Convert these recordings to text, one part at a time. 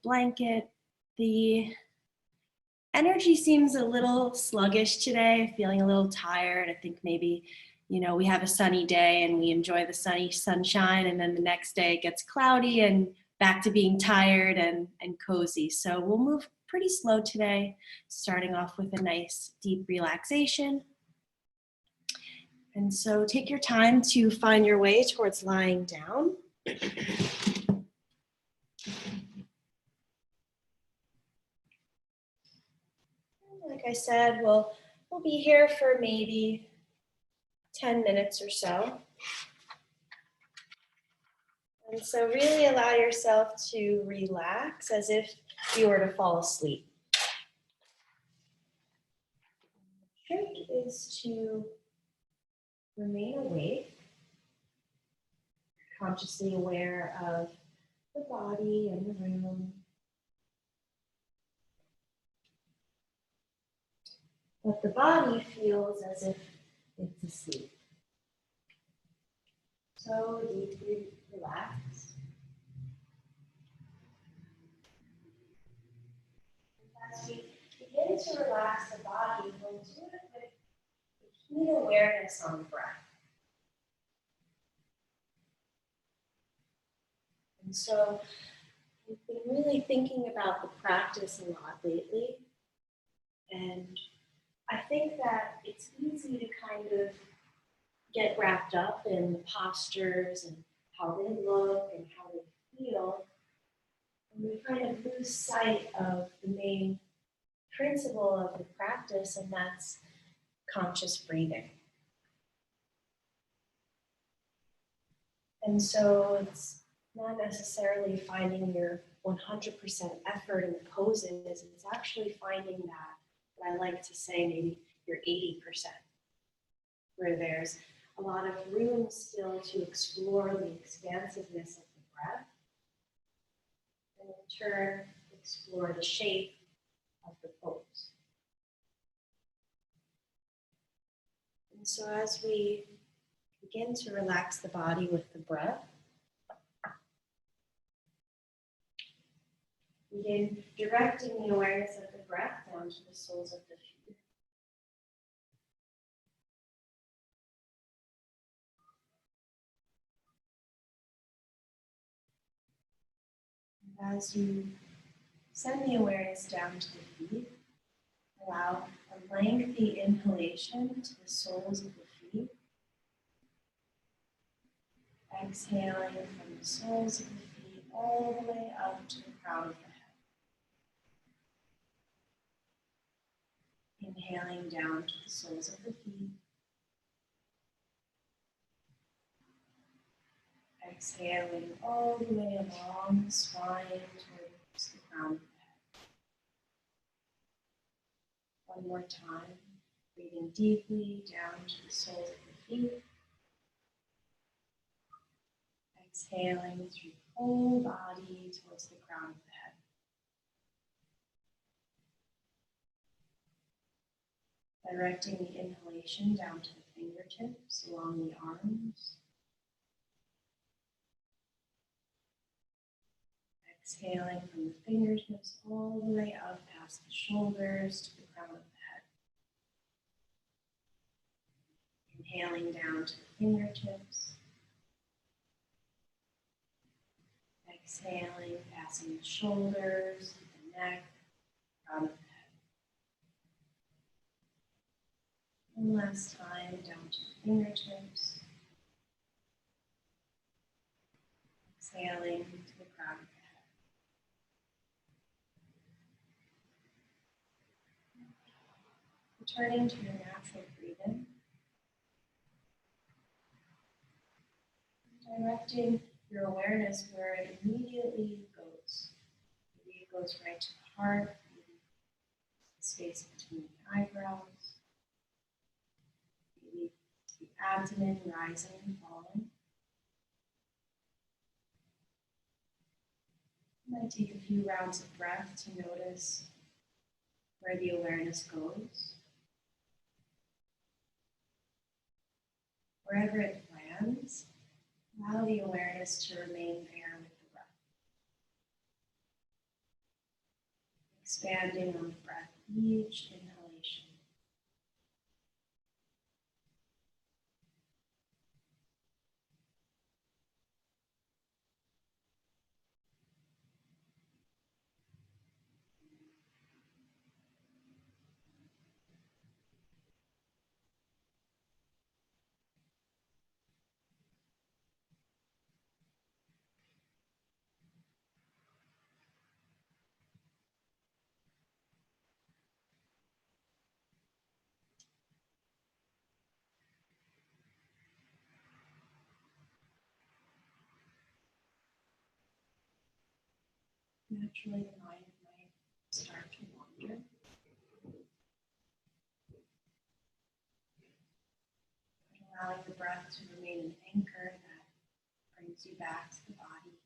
blanket. The energy seems a little sluggish today, feeling a little tired. I think maybe, we have a sunny day and we enjoy the sunshine, and then the next day it gets cloudy and back to being tired and cozy. So we'll move pretty slow today, starting off with a nice deep relaxation. And so take your time to find your way towards lying down. Like I said, we'll be here for maybe 10 minutes or so. And so really allow yourself to relax as if you were to fall asleep. The trick is to remain awake, consciously aware of the body and the room. But the body feels as if it's asleep. So deeply relaxed. As we begin to relax the body, we'll do it with keen awareness on the breath. And so we've been really thinking about the practice a lot lately. And I think that it's easy to kind of get wrapped up in the postures and how they look and how they feel. And we kind of lose sight of the main principle of the practice, and that's conscious breathing. And so it's not necessarily finding your 100% effort in the poses, it's actually finding that, what I like to say, maybe your 80%, where there's a lot of room still to explore the expansiveness of the breath, and in turn, explore the shape of the pose. And so as we begin to relax the body with the breath, begin directing the awareness of the breath down to the soles of the feet. And as you send the awareness down to the feet, allow a lengthy inhalation to the soles of the feet. Exhaling from the soles of the feet all the way up to the crown of the head. Inhaling down to the soles of the feet. Exhaling all the way along the spine towards the crown of the head. One more time, breathing deeply down to the soles of the feet. Exhaling through the whole body towards the crown of the head. Directing the inhalation down to the fingertips along the arms. Exhaling from the fingertips all the way up past the shoulders to the crown of the head. Inhaling down to the fingertips. Exhaling, passing the shoulders, the neck, crown of the head. One last time, down to the fingertips. Exhaling to the crown of the head. Returning to your natural breathing. Directing your awareness where it immediately goes. Maybe it goes right to the heart, maybe the space between the eyebrows, maybe the abdomen rising and falling. You might take a few rounds of breath to notice where the awareness goes. Wherever it lands, allow the awareness to remain there with the breath. expanding on the breath, each inhalation. Naturally, the mind might start to wander. But allowing the breath to remain an anchor that brings you back to the body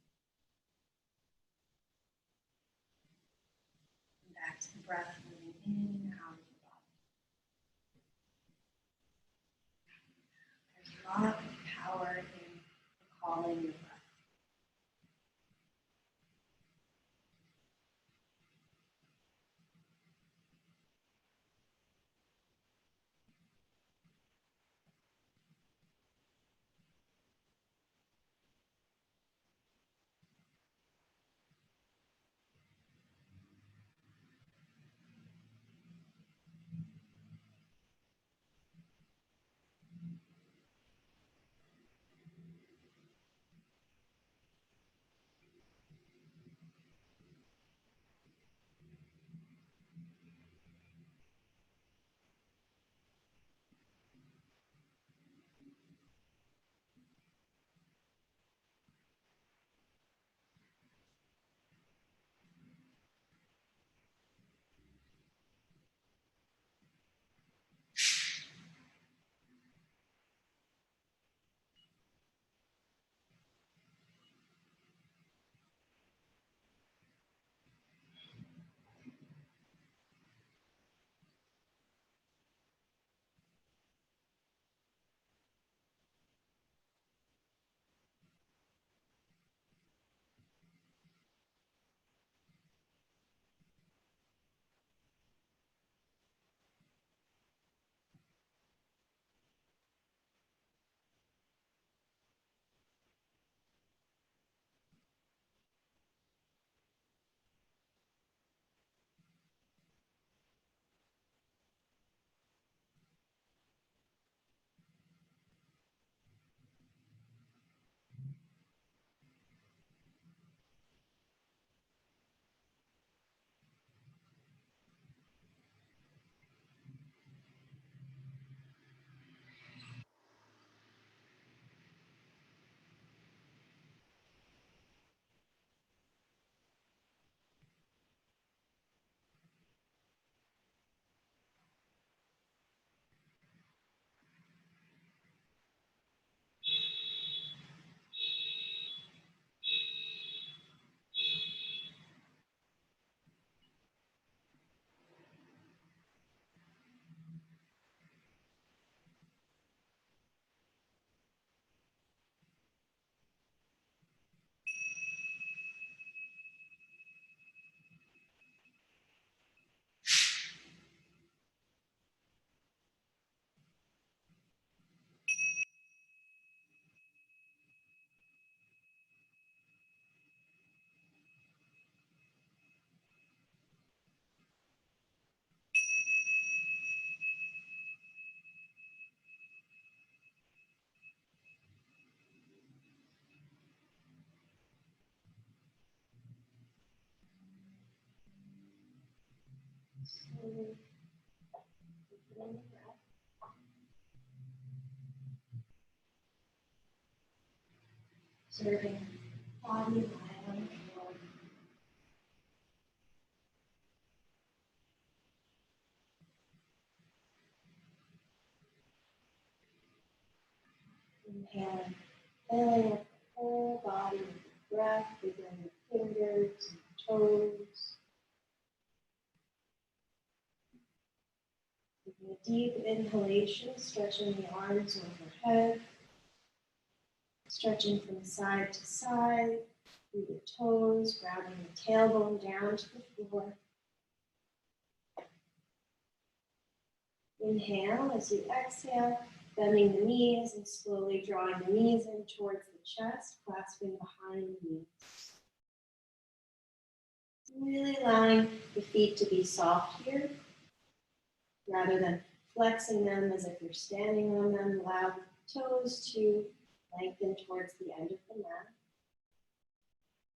and back to the breath moving in and out of the body. There's a lot of power in recalling your breath. Slowly deepening the breath. Observing body lie on the floor. Inhaling, filling up the whole body with the breath, wiggling the fingers and toes. Taking a deep inhalation, stretching the arms overhead, stretching from side to side, through the toes, grounding the tailbone down to the floor. Inhale as you exhale, bending the knees and slowly drawing the knees in towards the chest, clasping behind the knees. Really allowing the feet to be soft here, rather than flexing them as if you're standing on them. Allow the toes to lengthen towards the end of the mat.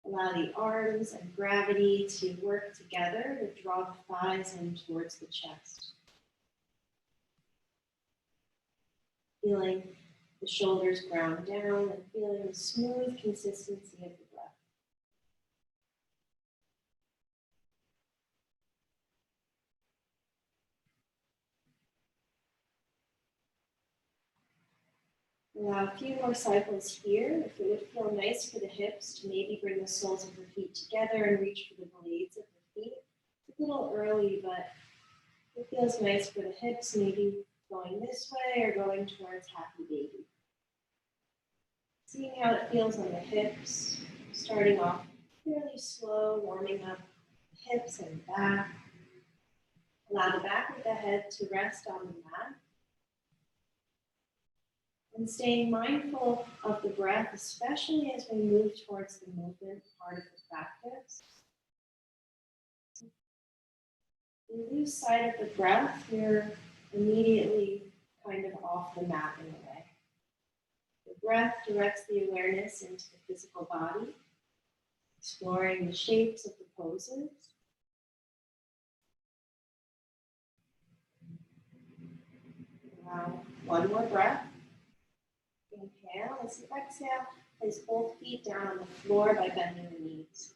Allow the arms and gravity to work together to draw the thighs in towards the chest. Feeling the shoulders ground down and feeling the smooth consistency of the breath. Allow a few more cycles here. If it would feel nice for the hips to maybe bring the soles of the feet together and reach for the blades of the feet. It's a little early, but it feels nice for the hips, maybe going this way or going towards happy baby. Seeing how it feels on the hips, starting off fairly slow, warming up the hips and back. Allow the back of the head to rest on the mat. And staying mindful of the breath, especially as we move towards the movement part of the practice. If you lose sight of the breath, you're immediately kind of off the mat in a way. The breath directs the awareness into the physical body, exploring the shapes of the poses. Allow one more breath. Inhale, as you exhale, place both feet down on the floor by bending the knees.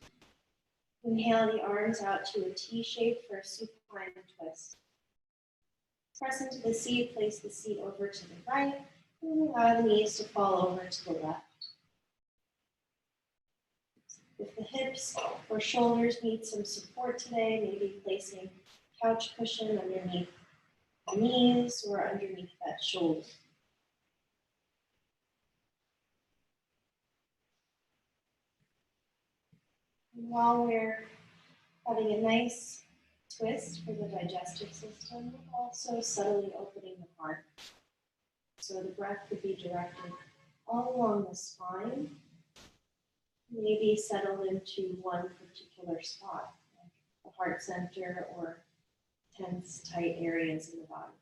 Inhale the arms out to a T shape for a supine twist. Press into the seat, place the seat over to the right, and allow the knees to fall over to the left. If the hips or shoulders need some support today, maybe placing a couch cushion underneath the knees or underneath that shoulder. And while we're having a nice twist for the digestive system, also subtly opening the heart. So the breath could be directed all along the spine, maybe settle into one particular spot, like the heart center or tense, tight areas in the body.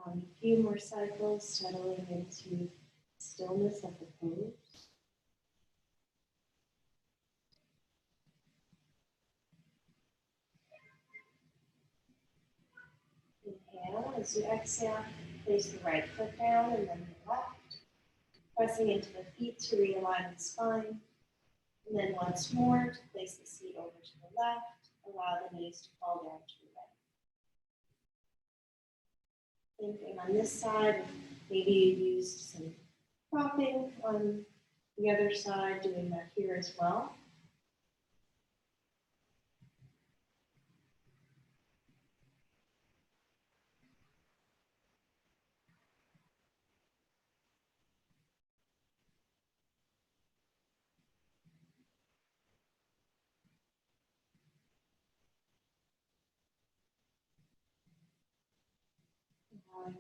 A few more cycles, settling into stillness of the pose. Inhale, as you exhale, place the right foot down and then the left, pressing into the feet to realign the spine. And then once more, to place the seat over to the left, allow the knees to fall down to the right. Same thing on this side, maybe you used some propping on the other side, doing that here as well. Allowing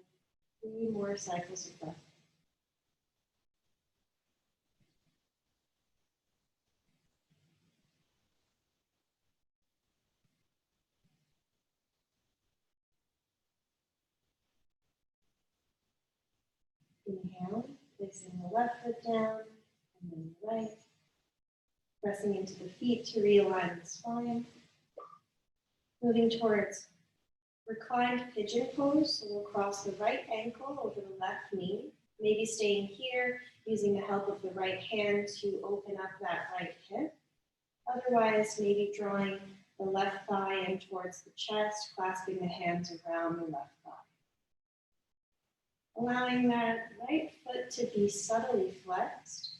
3 more cycles of breath. Inhale, placing the left foot down and then the right. Pressing into the feet to realign the spine. Moving towards reclined pigeon pose, so we'll cross the right ankle over the left knee. Maybe staying here, using the help of the right hand to open up that right hip. Otherwise, maybe drawing the left thigh in towards the chest, clasping the hands around the left thigh. Allowing that right foot to be subtly flexed.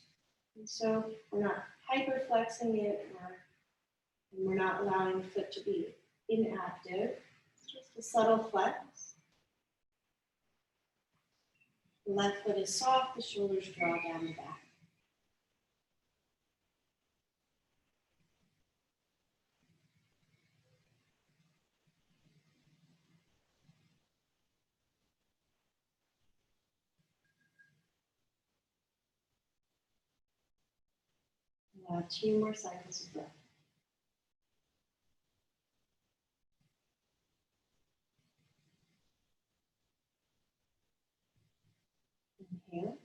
And so we're not hyperflexing it, and we're not allowing the foot to be inactive. It's just a subtle flex. The left foot is soft, the shoulders draw down the back. Allow 2 more cycles of breath. Inhale.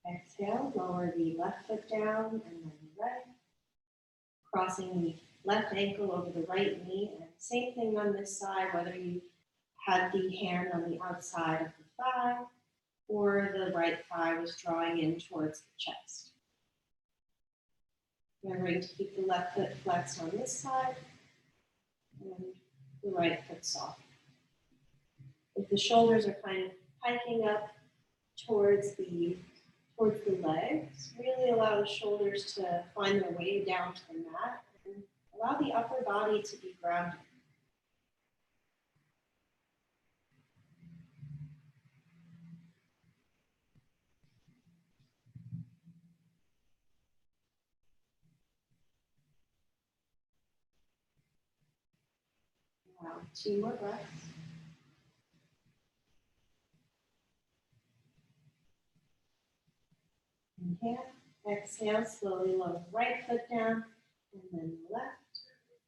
Exhale, lower the left foot down and then the right. Crossing the left ankle over the right knee. And same thing on this side, whether you had the hand on the outside of the thigh or the right thigh was drawing in towards the chest. Remembering to keep the left foot flexed on this side and the right foot soft. If the shoulders are kind of hiking up towards the legs, really allow the shoulders to find their way down to the mat and allow the upper body to be grounded. Wow, 2 more breaths. Inhale, exhale, slowly lower the right foot down and then the left.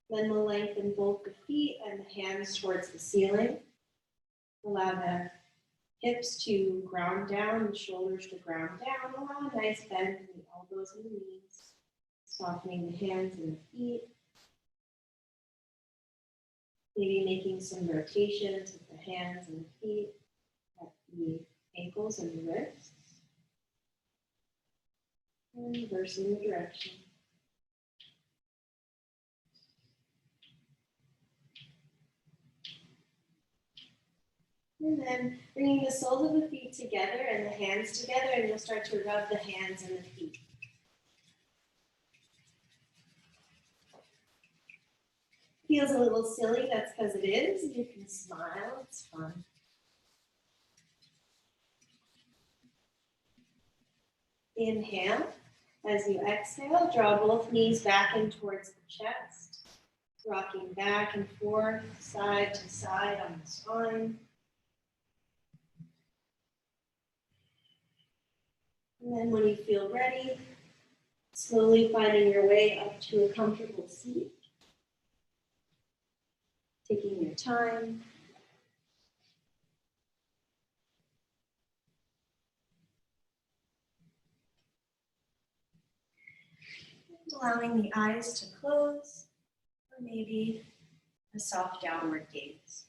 Then we'll lengthen both the feet and the hands towards the ceiling. Allow the hips to ground down, the shoulders to ground down. Allow a nice bend in the elbows and the knees, softening the hands and the feet. Maybe making some rotations with the hands and the feet at the ankles and the wrists. And reversing the direction. And then bringing the soles of the feet together and the hands together, and you'll start to rub the hands and the feet. Feels a little silly, that's because it is. You can smile, it's fun. Inhale. As you exhale, draw both knees back in towards the chest, rocking back and forth, side to side on the spine. And then when you feel ready, slowly finding your way up to a comfortable seat. Taking your time. And allowing the eyes to close, or maybe a soft downward gaze.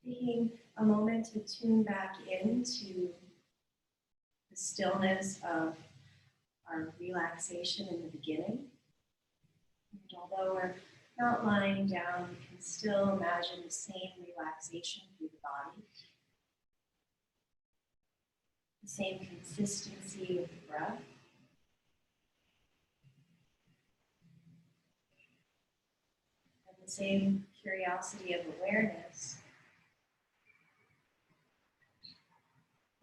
Taking a moment to tune back into the stillness of our relaxation in the beginning. And although we're not lying down, you can still imagine the same relaxation through the body, the same consistency with the breath. And the same curiosity of awareness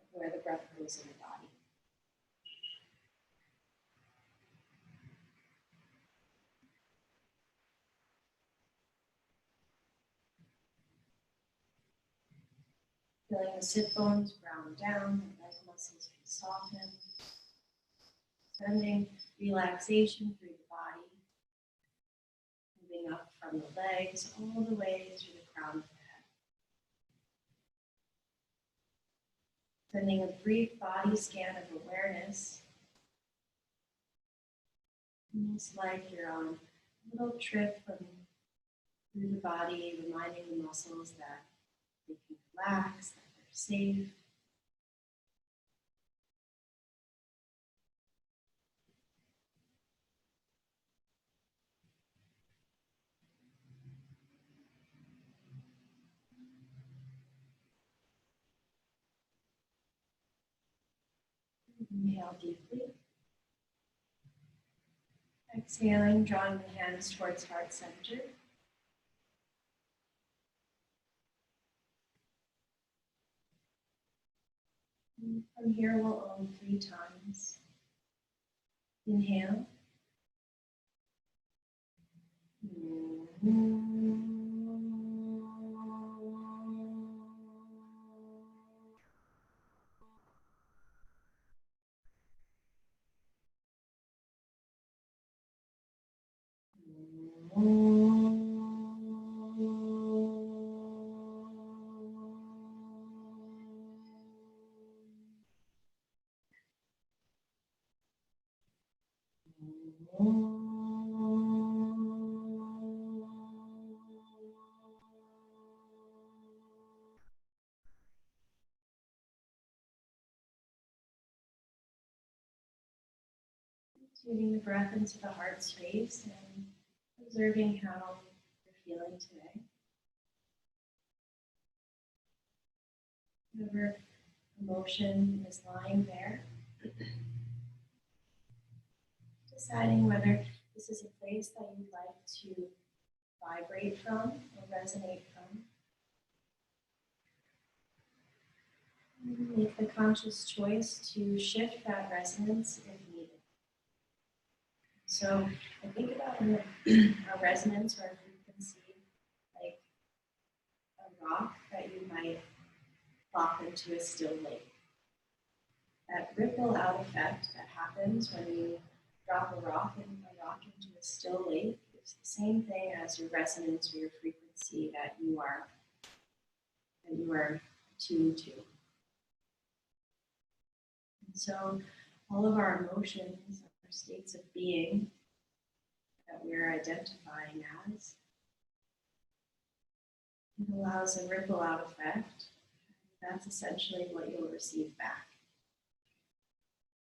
of where the breath goes in the body. Feeling the sit bones ground down, the leg muscles be softened. Sending relaxation through the body. Moving up from the legs all the way to the crown of the head. Sending a brief body scan of awareness. Almost like you're on a little trip through the body, reminding the muscles that they can relax, that they're safe. Inhale deeply. Exhaling, drawing the hands towards heart center. And from here, we'll ohm 3 times. Inhale. Tuning the breath into the heart space and observing how you're feeling today. Whatever emotion is lying there. Deciding whether this is a place that you'd like to vibrate from or resonate from. Make the conscious choice to shift that resonance if needed. So I think about a resonance or a frequency like a rock that you might plop into a still lake. That ripple out effect that happens when you drop a rock into a still lake is the same thing as your resonance or your frequency that you are tuned to. And so all of our emotions, our states of being that we're identifying as, it allows a ripple out effect. That's essentially what you'll receive back.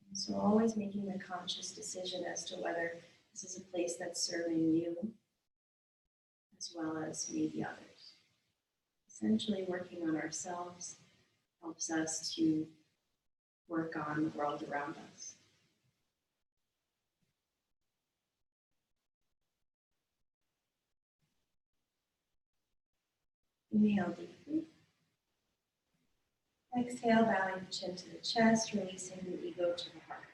And so always making the conscious decision as to whether this is a place that's serving you as well as maybe others. Essentially working on ourselves helps us to work on the world around us. Inhale deeply. Exhale, bowing the chin to the chest, releasing the ego to the heart.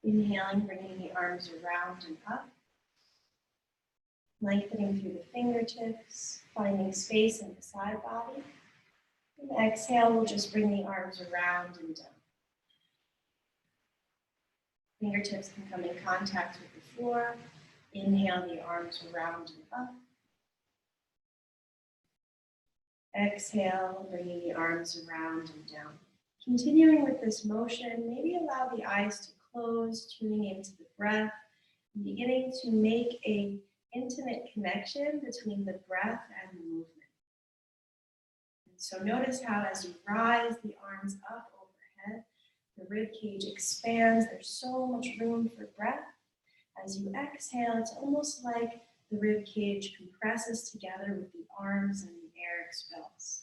Inhaling, bringing the arms around and up. Lengthening through the fingertips, finding space in the side body. And exhale, we'll just bring the arms around and down. Fingertips can come in contact with the floor. Inhale the arms around and up. Exhale, bringing the arms around and down. Continuing with this motion, maybe allow the eyes to close, tuning into the breath, and beginning to make an intimate connection between the breath and the movement. And so notice how as you rise the arms up overhead, the rib cage expands. There's so much room for breath. As you exhale, it's almost like the rib cage compresses together with the arms and the air expels.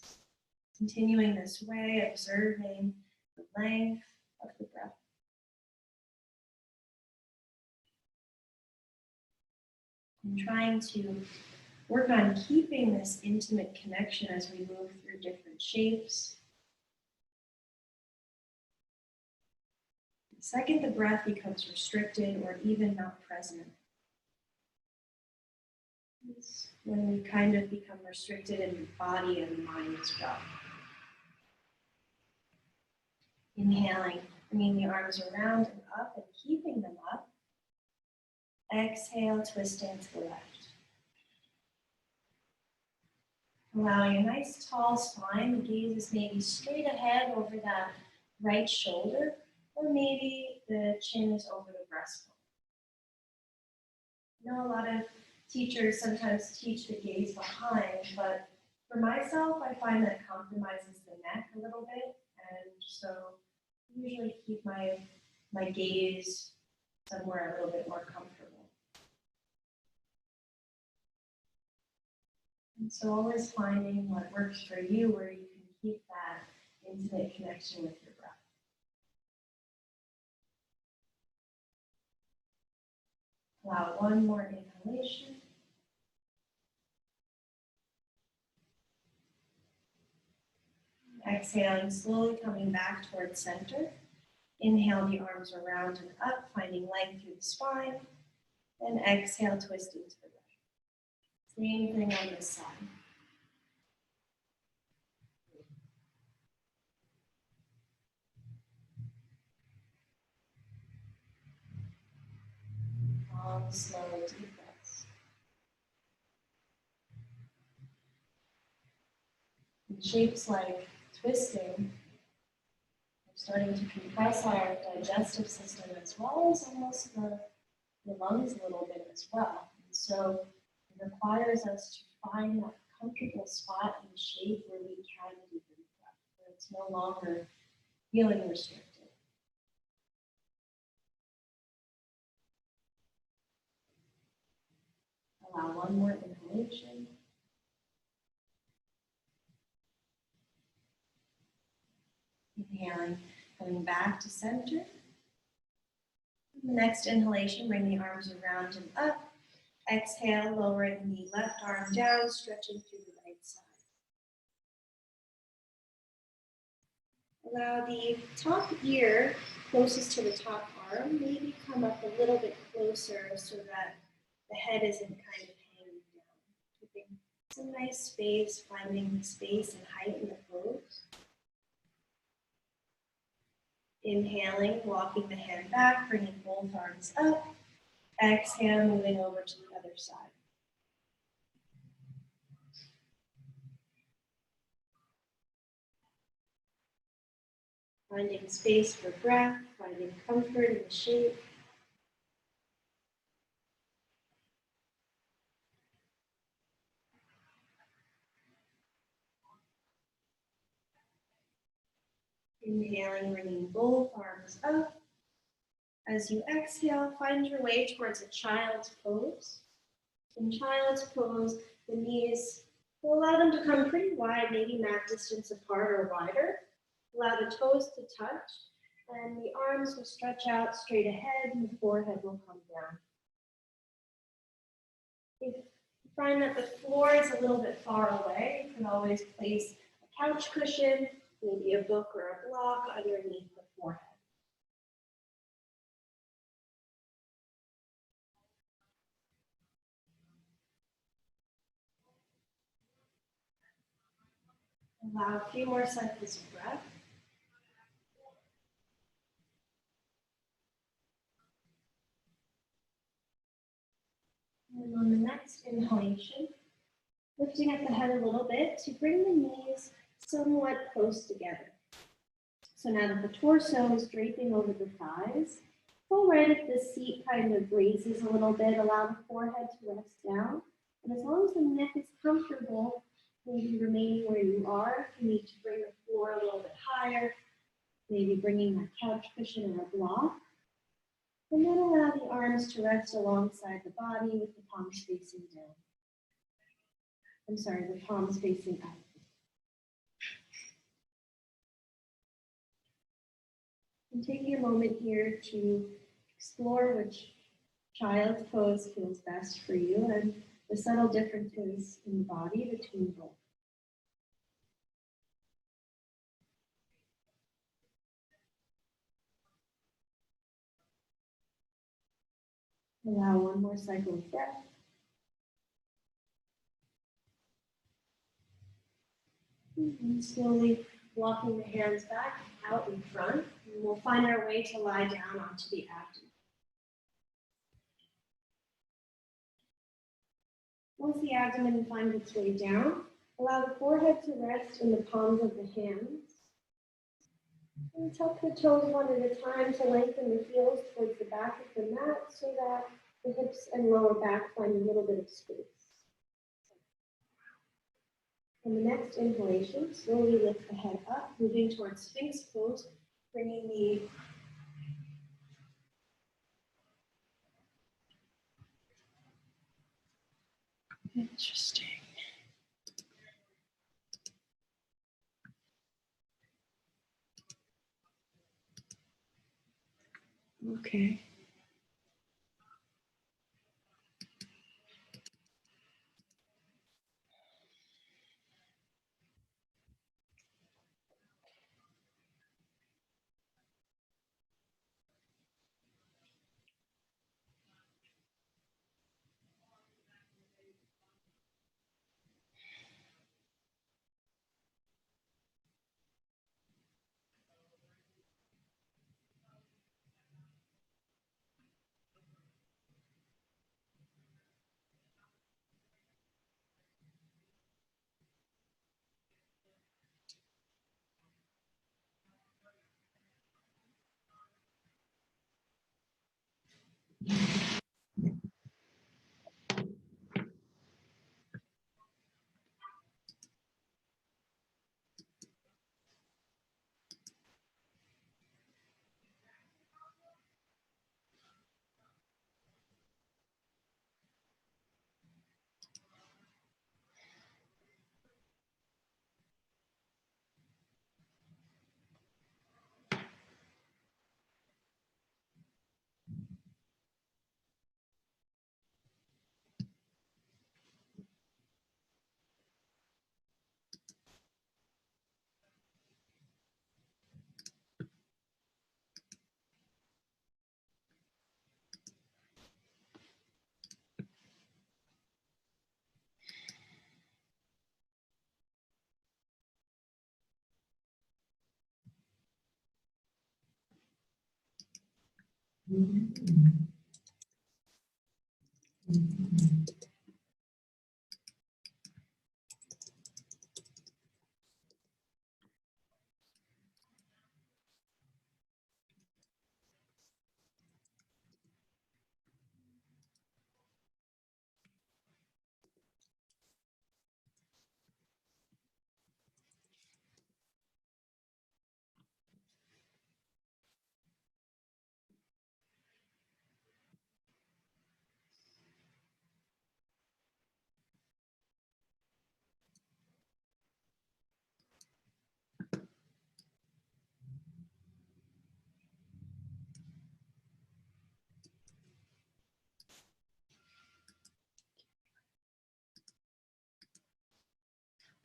Continuing this way, observing the length of the breath. And trying to work on keeping this intimate connection as we move through different shapes. The second the breath becomes restricted or even not present, it's when we kind of become restricted in the body and the mind as well. Inhaling, bringing the arms around and up and keeping them up. Exhale, twisting to the left. Allowing a nice tall spine, the gaze is maybe straight ahead over that right shoulder, or maybe the chin is over the breastbone. I know a lot of teachers sometimes teach the gaze behind, but for myself, I find that compromises the neck a little bit, and so I usually keep my gaze somewhere a little bit more comfortable. And so always finding what works for you, where you can keep that intimate connection with your breath. Allow one more inhalation. Exhaling, slowly coming back towards center. Inhale the arms around and up, finding length through the spine. And exhale, twisting to the right. Same thing on this side. Long, slow, deep breaths. In shapes like twisting, we're starting to compress our digestive system as well as almost the lungs a little bit as well. And so it requires us to find that comfortable spot in shape where we can deepen breath, where it's no longer feeling restricted. Allow one more inhalation. Inhaling, coming back to center. The next inhalation, bring the arms around and up. Exhale, lowering the left arm down, stretching through the right side. Allow the top ear closest to the top arm, maybe come up a little bit closer so that the head isn't kind of hanging down. Keeping some nice space, finding the space and height in the pose. Inhaling, walking the hand back, bringing both arms up. Exhale, moving over to the other side. Finding space for breath, finding comfort in the shape. Inhaling, bringing both arms up. As you exhale, find your way towards a child's pose. In child's pose, the knees will allow them to come pretty wide, maybe mat distance apart or wider. Allow the toes to touch, and the arms will stretch out straight ahead, and the forehead will come down. If you find that the floor is a little bit far away, you can always place a couch cushion, maybe a book or a block underneath the forehead. Allow a few more cycles of breath. And on the next inhalation, lifting up the head a little bit to bring the knees somewhat close together. So now that the torso is draping over the thighs, go right if the seat kind of raises a little bit, allow the forehead to rest down. And as long as the neck is comfortable, maybe remaining where you are, you need to bring the floor a little bit higher, maybe bringing that couch cushion or a block. And then allow the arms to rest alongside the body with the palms facing down. I'm sorry, the palms facing up. And taking a moment here to explore which child's pose feels best for you and the subtle differences in the body between both. Allow one more cycle of breath. And slowly walking the hands back out in front. And we'll find our way to lie down onto the abdomen. Once the abdomen finds its way down, allow the forehead to rest in the palms of the hands. And tuck the toes one at a time to lengthen the heels towards the back of the mat so that the hips and lower back find a little bit of space. On the next inhalation, slowly lift the head up, moving towards Sphinx pose, bringing the Interesting. Okay.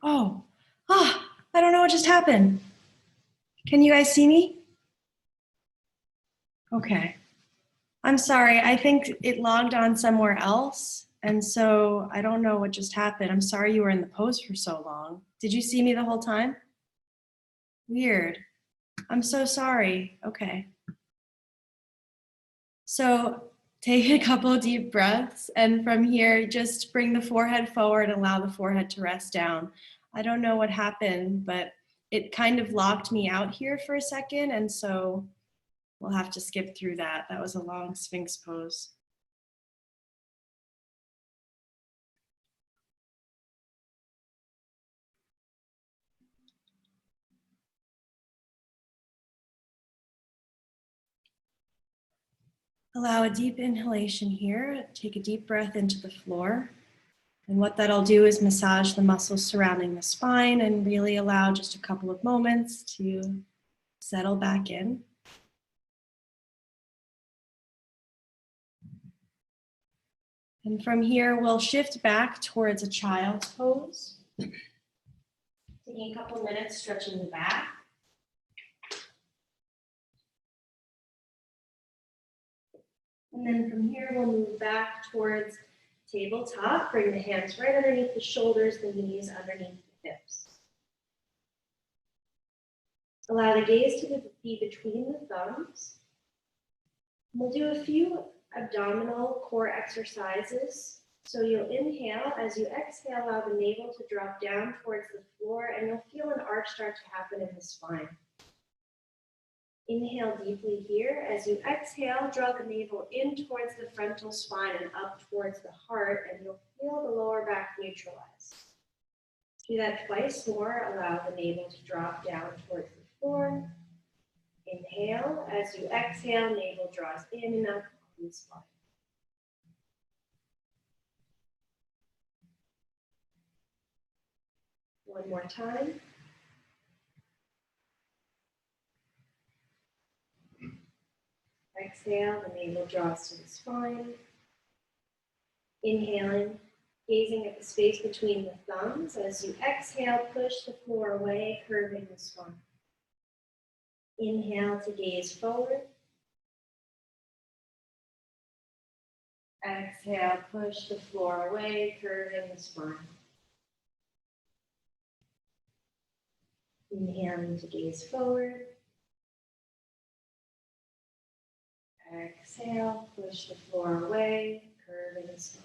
Oh, I don't know what just happened. Can you guys see me? Okay. I'm sorry. I think it logged on somewhere else. And so I don't know what just happened. I'm sorry you were in the pose for so long. Did you see me the whole time? Weird. I'm so sorry. Okay. So take a couple of deep breaths. And from here, just bring the forehead forward and allow the forehead to rest down. I don't know what happened, but it kind of locked me out here for a second. And so we'll have to skip through that. That was a long Sphinx pose. Allow a deep inhalation here. Take a deep breath into the floor. And what that'll do is massage the muscles surrounding the spine and really allow just a couple of moments to settle back in. And from here, we'll shift back towards a child's pose. Taking a couple minutes, stretching the back. And then from here, we'll move back towards tabletop. Bring the hands right underneath the shoulders, the knees underneath the hips. Allow the gaze to be between the thumbs. We'll do a few abdominal core exercises. So you'll inhale. As you exhale, allow the navel to drop down towards the floor, and you'll feel an arch start to happen in the spine. Inhale deeply here. As you exhale, draw the navel in towards the frontal spine and up towards the heart, and you'll feel the lower back neutralize. Do that twice more. Allow the navel to drop down towards the floor. Inhale. As you exhale, navel draws in and up on the spine. One more time. Exhale, the navel draws to the spine. Inhaling, gazing at the space between the thumbs. As you exhale, push the floor away, curving the spine. Inhale to gaze forward. Exhale, push the floor away, curving the spine. Inhaling to gaze forward. Exhale, push the floor away, curving the spine.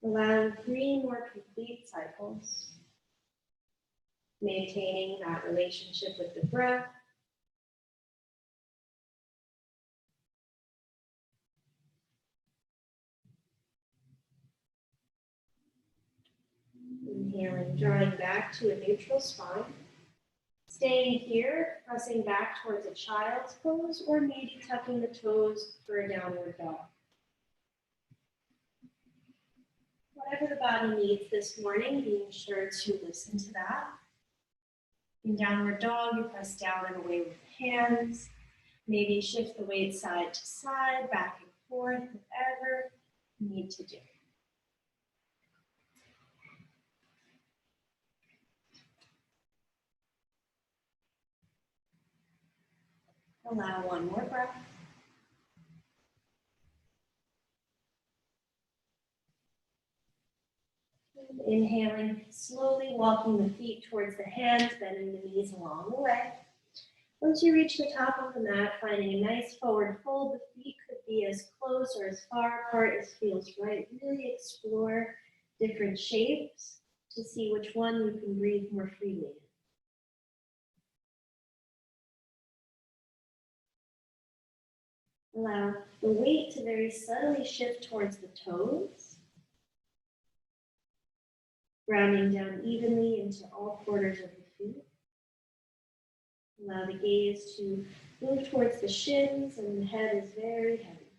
Allowing 3 more complete cycles. Maintaining that relationship with the breath. Inhaling, drawing back to a neutral spine. Staying here, pressing back towards a child's pose, or maybe tucking the toes for a downward dog. Whatever the body needs this morning, being sure to listen to that. In downward dog, you press down and away with the hands. Maybe shift the weight side to side, back and forth, whatever you need to do. Allow one more breath. Inhaling, slowly walking the feet towards the hands, bending the knees along the way. Once you reach the top of the mat, finding a nice forward fold, the feet could be as close or as far apart as feels right. Really explore different shapes to see which one you can breathe more freely in. Allow the weight to very subtly shift towards the toes, grounding down evenly into all quarters of the feet. Allow the gaze to move towards the shins, and the head is very heavy.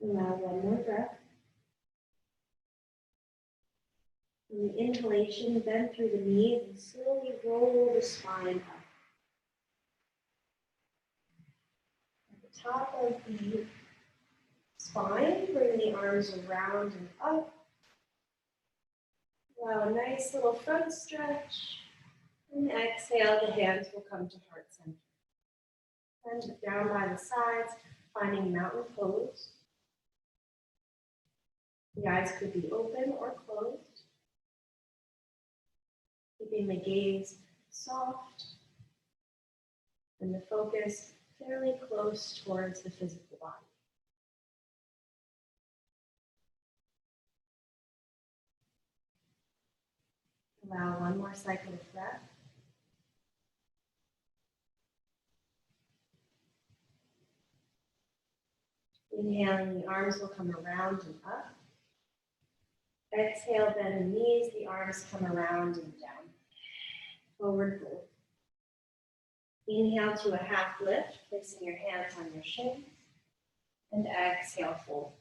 Allow one more breath. On the inhalation, bend through the knees and slowly roll the spine up. At the top of the spine, bring the arms around and up. Allow a nice little front stretch. And exhale, the hands will come to heart center. And down by the sides, finding mountain pose. The eyes could be open or closed. Keeping the gaze soft and the focus fairly close towards the physical body. Allow one more cycle of breath. Inhaling, the arms will come around and up. Exhale, bend the knees, the arms come around and down. Forward fold. Inhale to a half lift, placing your hands on your shins. And exhale, fold.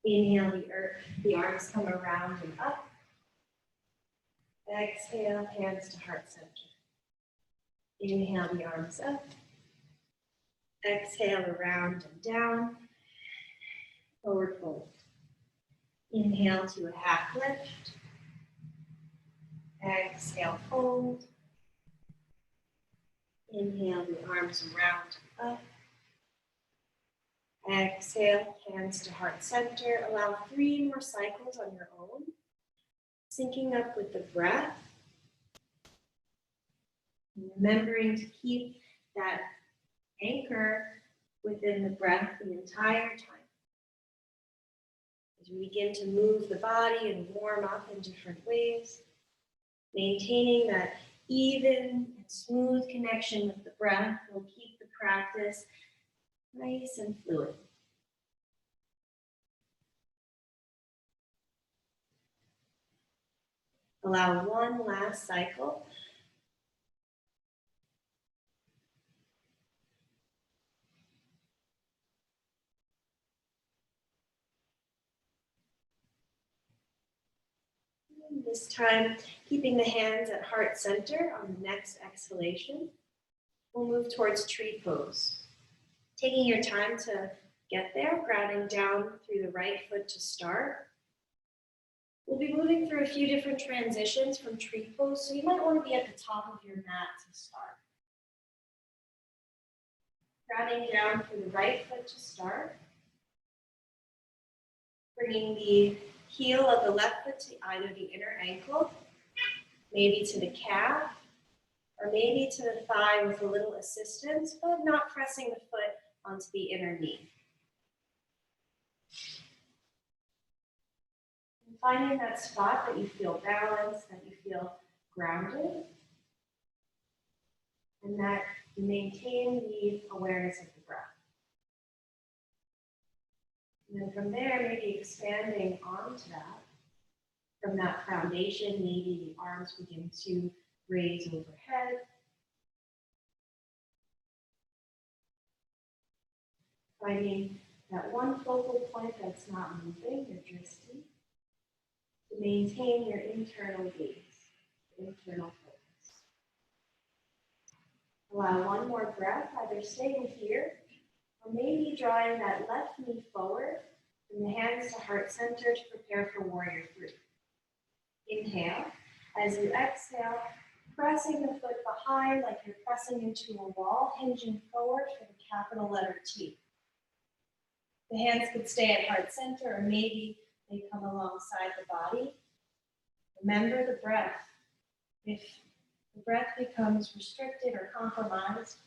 Inhale, the arms come around and up. Exhale, hands to heart center. Inhale, the arms up. Exhale, around and down. Forward fold. Inhale to a half lift. Exhale, fold. Inhale, the arms around and up. Exhale, hands to heart center. Allow 3 more cycles on your own. Syncing up with the breath. Remembering to keep that anchor within the breath the entire time. As we begin to move the body and warm up in different ways, maintaining that even and smooth connection with the breath will keep the practice nice and fluid. Allow one last cycle. And this time, keeping the hands at heart center on the next exhalation, we'll move towards tree pose. Taking your time to get there, grounding down through the right foot to start. We'll be moving through a few different transitions from tree pose, so you might want to be at the top of your mat to start. Grounding down through the right foot to start. Bringing the heel of the left foot to either the inner ankle, maybe to the calf, or maybe to the thigh with a little assistance, but not pressing the foot onto the inner knee. And finding that spot that you feel balanced, that you feel grounded, and that you maintain the awareness of the breath. And then from there, maybe expanding onto that. From that foundation, maybe the arms begin to raise overhead. Finding that one focal point that's not moving, your drishti, to maintain your internal gaze, internal focus. Allow one more breath, either staying here, or maybe drawing that left knee forward and the hands to heart center to prepare for warrior 3. Inhale. As you exhale, pressing the foot behind like you're pressing into a wall, hinging forward for the capital letter T. The hands could stay at heart center, or maybe They come alongside the body. Remember the breath. If the breath becomes restricted or compromised,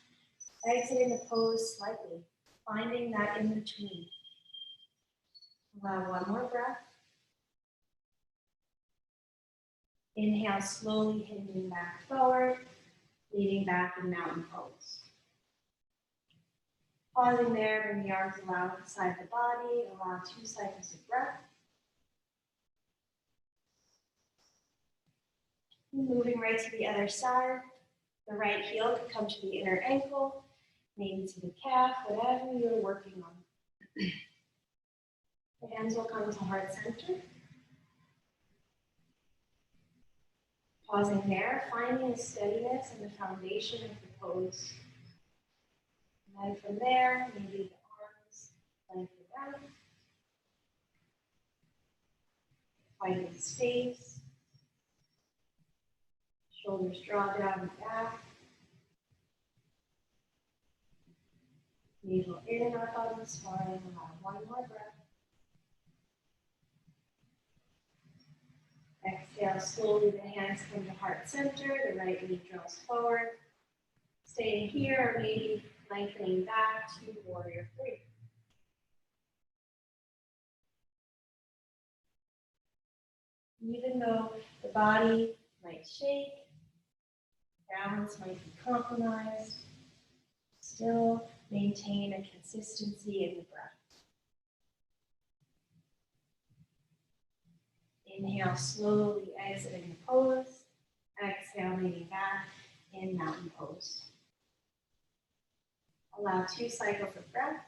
exiting the pose slightly, finding that in between. Allow one more breath. Inhale, slowly hinging back forward, leaning back in mountain pose. Pausing there, bring the arms alongside the body, allow 2 cycles of breath. Moving right to the other side. The right heel could come to the inner ankle, maybe to the calf, whatever you're working on. The hands will come to heart center. Pausing there, finding the steadiness and the foundation of the pose. And then from there, maybe the arms lengthen out. Finding space. Shoulders draw down and back. Navel in and up on the spine. Allow one more breath. Exhale, slowly the hands come to heart center. The right knee draws forward. Staying here, or maybe lengthening back to warrior 3. Even though the body might shake, balance might be compromised, still maintain a consistency in the breath. Inhale, slowly exiting the pose. Exhale, leaning back in mountain pose. Allow 2 cycles of breath.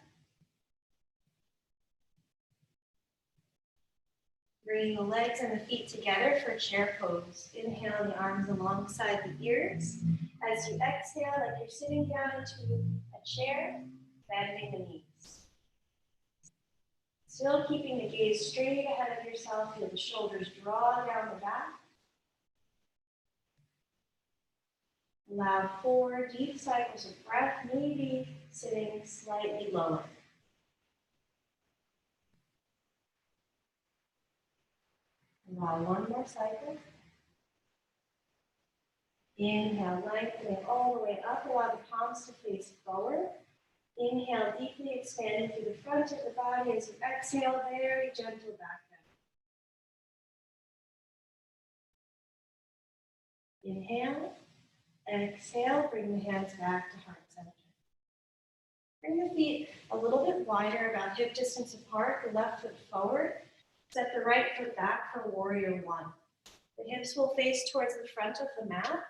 Bringing the legs and the feet together for chair pose. Inhale the arms alongside the ears. As you exhale, like you're sitting down into a chair, bending the knees. Still keeping the gaze straight ahead of yourself. Feel the shoulders draw down the back. Allow 4 deep cycles of breath, maybe sitting slightly lower. Allow 1 more cycle. Inhale, lengthening all the way up. Allow the palms to face forward. Inhale, deeply expanding through the front of the body. As you exhale, very gentle back bend. Inhale, exhale, bring the hands back to heart center. Bring the feet a little bit wider, about hip distance apart, the left foot forward. Set the right foot back for warrior 1. The hips will face towards the front of the mat.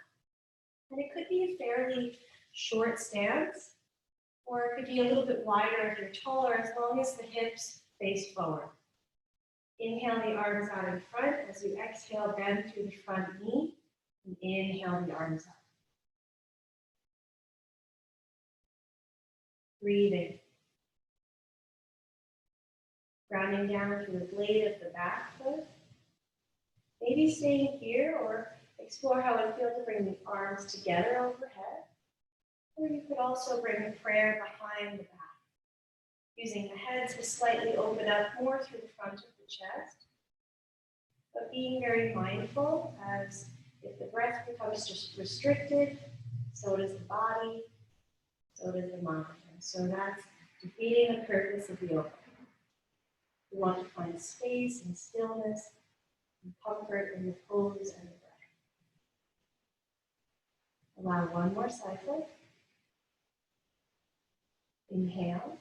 And it could be a fairly short stance, or it could be a little bit wider if you're taller, as long as the hips face forward. Inhale the arms out in front. As you exhale, bend through the front knee, and inhale the arms up. Breathing. Grounding down through the blade of the back foot. Maybe staying here, or explore how it would feel to bring the arms together overhead. Or you could also bring the prayer behind the back, using the head to slightly open up more through the front of the chest, but being very mindful, as if the breath becomes just restricted, so does the body, so does the mind. And so that's defeating the purpose of the yoga. We want to find space and stillness and comfort in the pose and the breath. Allow 1 more cycle. Inhale.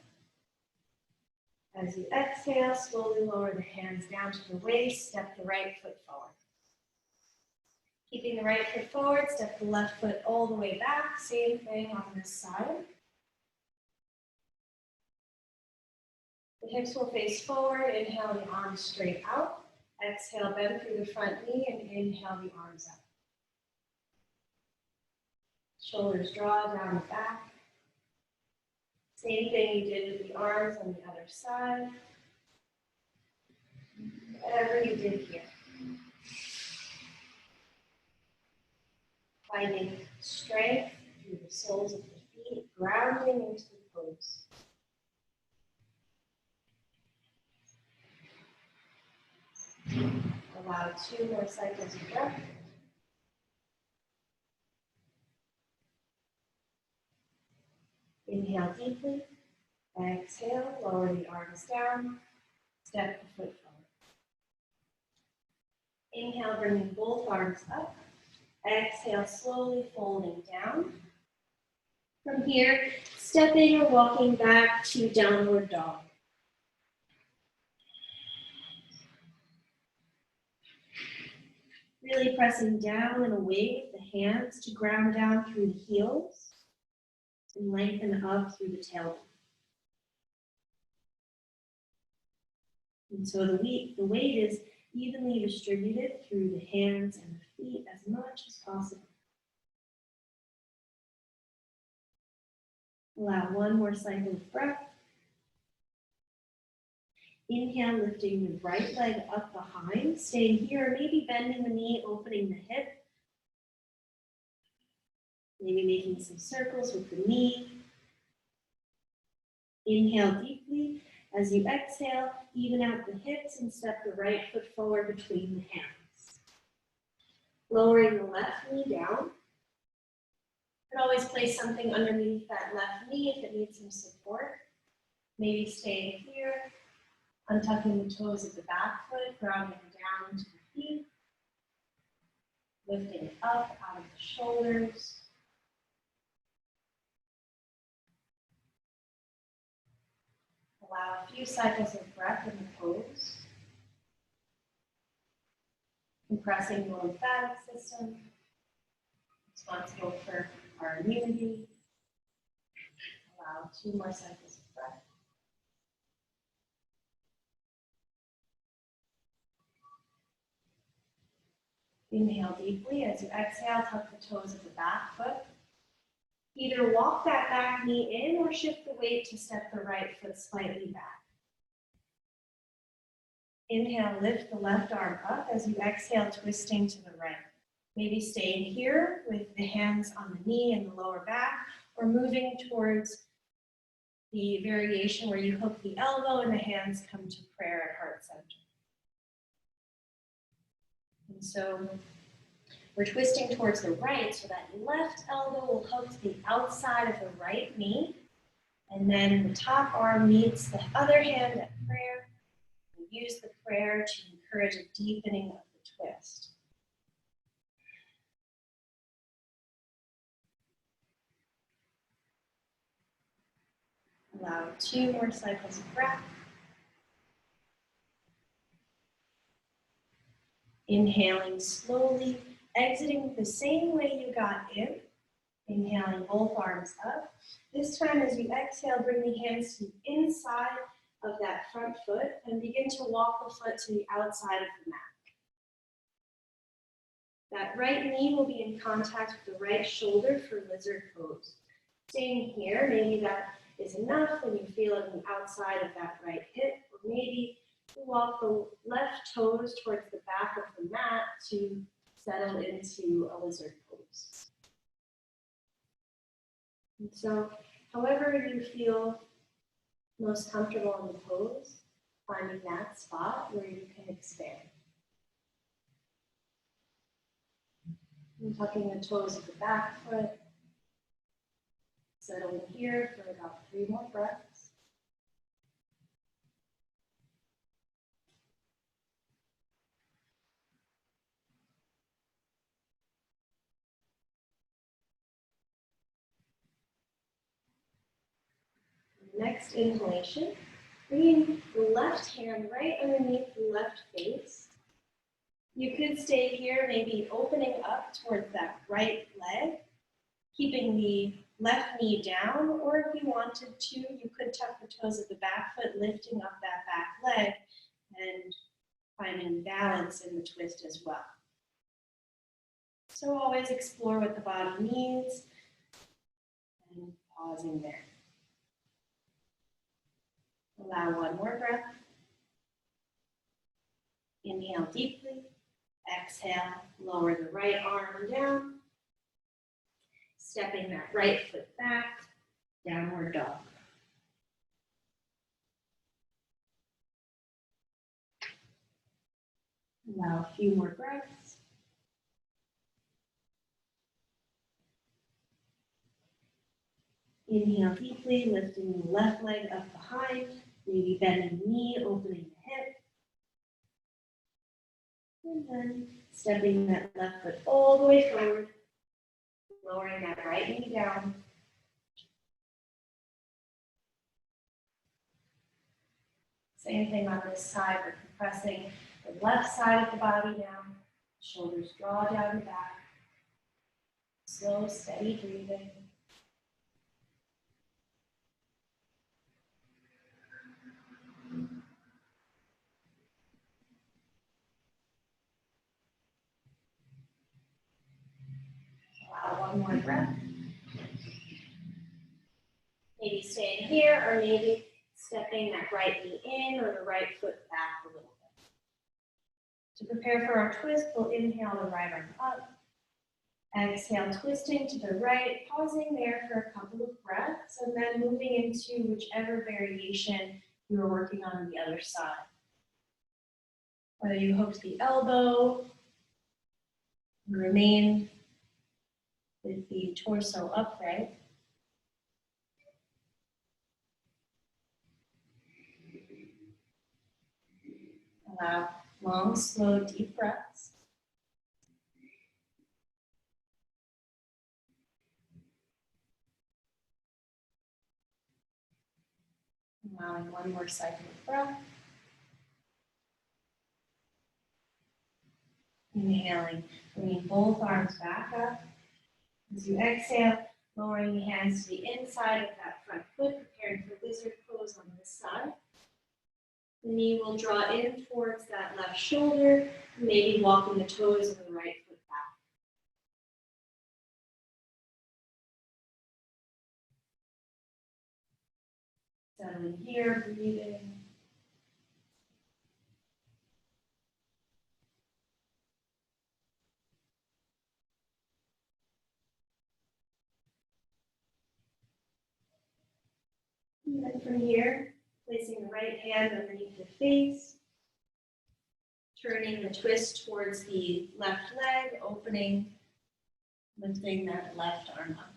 As you exhale, slowly lower the hands down to the waist, step the right foot forward. Keeping the right foot forward, step the left foot all the way back. Same thing on this side. The hips will face forward. Inhale the arms straight out. Exhale, bend through the front knee, and inhale the arms up. Shoulders draw down the back. Same thing you did with the arms on the other side. Whatever you did here. Finding strength through the soles of the feet, grounding into the pose. Allow 2 more cycles of breath. Inhale deeply. Exhale, lower the arms down. Step the foot forward. Inhale, bringing both arms up. Exhale, slowly folding down. From here, stepping or walking back to downward dog. Really pressing down and away with the hands to ground down through the heels and lengthen up through the tailbone. And so the weight is evenly distributed through the hands and the feet as much as possible. Allow 1 more cycle of breath. Inhale, lifting the right leg up behind, staying here, maybe bending the knee, opening the hip. Maybe making some circles with the knee. Inhale deeply. As you exhale, even out the hips and step the right foot forward between the hands. Lowering the left knee down. You can always place something underneath that left knee if it needs some support. Maybe staying here, untucking the toes of the back foot, grounding down to the feet. Lifting up out of the shoulders. Allow a few cycles of breath in the pose. Compressing the lymphatic system, responsible for our immunity. Allow 2 more cycles of breath. Inhale deeply. As you exhale, tuck the toes of the back foot. Either walk that back knee in or shift the weight to step the right foot slightly back. Inhale, lift the left arm up. As you exhale, twisting to the right. Maybe staying here with the hands on the knee and the lower back, or moving towards the variation where you hook the elbow and the hands come to prayer at heart center. And so we're twisting towards the right, so that left elbow will hook to the outside of the right knee, and then the top arm meets the other hand at prayer. We use the prayer to encourage a deepening of the twist. Allow 2 more cycles of breath. Inhaling slowly, exiting the same way you got in. Inhaling both arms up. This time as you exhale, bring the hands to the inside of that front foot and begin to walk the foot to the outside of the mat. That right knee will be in contact with the right shoulder for lizard pose. Staying here, maybe that is enough when you feel it on the outside of that right hip, or maybe you walk the left toes towards the back of the mat to settle into a lizard pose. And so, however you feel most comfortable in the pose, finding that spot where you can expand. And tucking the toes of the back foot. Settling here for about 3 more breaths. Next inhalation, bringing the left hand right underneath the left face. You could stay here, maybe opening up towards that right leg, keeping the left knee down, or if you wanted to, you could tuck the toes of the back foot, lifting up that back leg and finding balance in the twist as well. So always explore what the body needs and pausing there. Allow 1 more breath. Inhale deeply. Exhale, lower the right arm down. Stepping that right foot back, downward dog. Allow a few more breaths. Inhale deeply, lifting the left leg up behind, maybe bending the knee, opening the hip. And then stepping that left foot all the way forward, lowering that right knee down. Same thing on this side, we're compressing the left side of the body down, shoulders draw down the back. Slow, steady breathing. Allow one more breath. Maybe staying here, or maybe stepping that right knee in or the right foot back a little bit. To prepare for our twist, we'll inhale the right arm up. Exhale, twisting to the right, pausing there for a couple of breaths, and then moving into whichever variation you are working on the other side. Whether you hook the elbow, remain with the torso upright. Allow long, slow, deep breaths. Allowing one more cycle of breath. Inhaling, bringing both arms back up. As you exhale, lowering the hands to the inside of that front foot, preparing for lizard pose on this side. The knee will draw in towards that left shoulder, maybe walking the toes of the right foot back. Settling here, breathing. And then from here, placing the right hand underneath the face, turning the twist towards the left leg, opening, lifting that left arm up.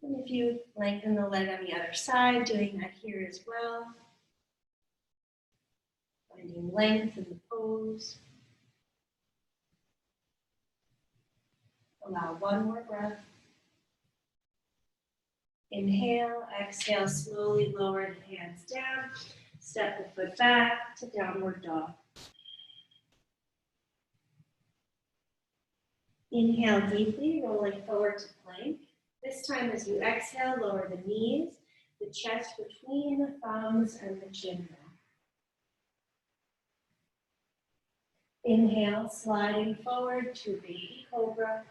And if you lengthen the leg on the other side, doing that here as well. Finding length in the pose. Allow one more breath. Inhale, exhale, slowly lower the hands down. Step the foot back to downward dog. Inhale deeply, rolling forward to plank. This time as you exhale, lower the knees, the chest between the thumbs and the chin round. Inhale, sliding forward to baby cobra.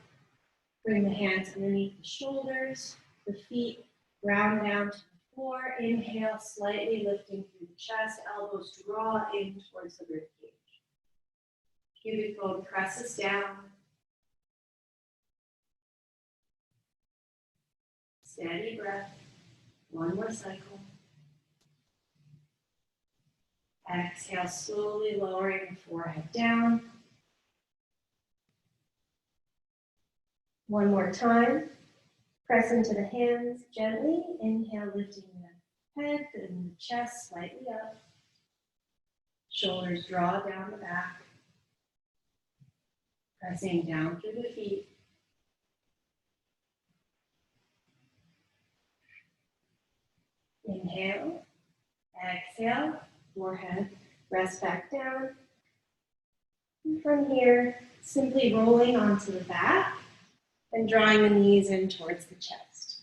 Bring the hands underneath the shoulders, the feet ground down to the floor. Inhale, slightly lifting through the chest, elbows draw in towards the rib cage. Pubic bone presses down. Steady breath. One more cycle. Exhale, slowly lowering the forehead down. One more time. Press into the hands gently. Inhale, lifting the head and the chest slightly up. Shoulders draw down the back. Pressing down through the feet. Inhale, exhale, forehead, rest back down. And from here, simply rolling onto the back and drawing the knees in towards the chest.